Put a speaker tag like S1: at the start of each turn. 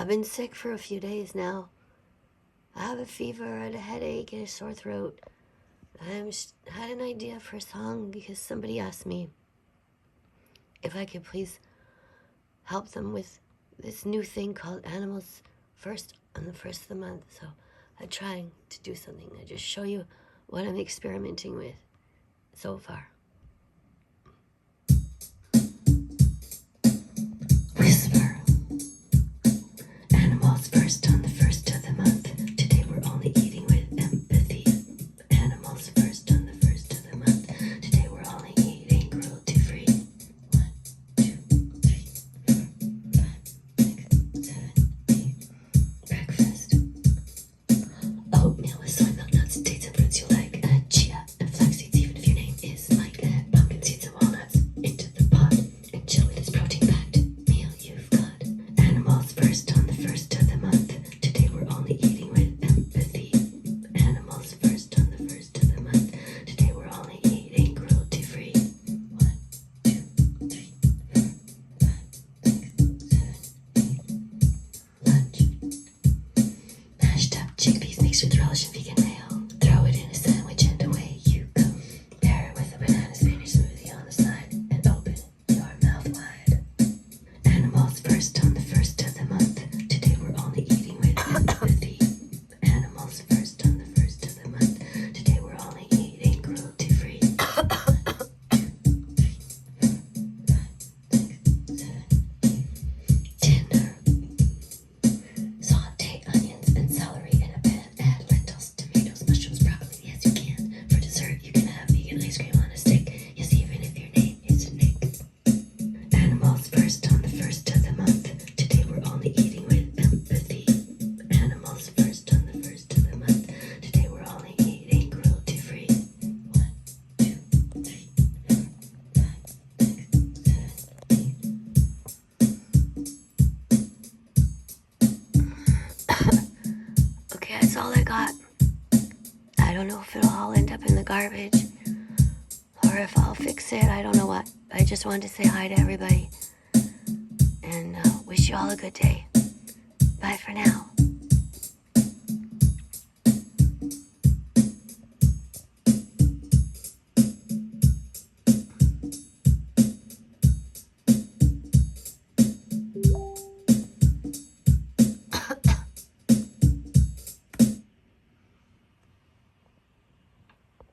S1: I've been sick for a few days now. I have a fever and a headache and a sore throat. I had an idea for a song because somebody asked me if I could please help them with this new thing called Animals First on the first of the month. So I'm trying to do something to just show you what I'm experimenting with so far. Whisper. Animals first on the first of the month. Today we're only eating with empathy. Animals first on the first of the month. Today we're only eating cruelty free. 1, 2, 3, 4, 5, 6, 7, 8. Breakfast. Oatmeal with soy milk, nuts, dates, and fruits you like. Chia and flax seeds, even if your name is Mike. Add pumpkin seeds and walnuts into the pot and chill with this protein-packed meal you've got. Animals first on the first of the month. Today we're only eating with empathy. Animals first on the first of the month. Today we're only eating cruelty-free. 1, 2, 3, 4, 5, 6, 7, 8. Lunch. Mashed up chickpeas mixed with relish and vegan mayo. Throw it in a sandwich and away you go. Pair it with a banana spinach smoothie on the side and open your mouth wide. Animals first on the first of the month. Today we're only eating with empathy. Animals first on the first of the month. Today we're only eating cruelty free. 1, 2, 3, 4, 5, 6, 7, 8. Dinner. Saute onions and celery in a pan. Add lentils, tomatoes, mushrooms, broccoli. Yes, you can. For dessert, you can have vegan ice cream on a stick. Yes, even if your name is Nick. Animals first on the first of the month. Today we're only eating with empathy. Animals first on the first of the month. Today we're only eating cruelty free. 1, 2, 3, 4, 5, 6, 7, 8. Okay, that's all I got. I don't know if it'll all end up in the garbage or if I'll fix it. I don't know what. I just wanted to say hi to everybody and wish you all a good day. Bye for now.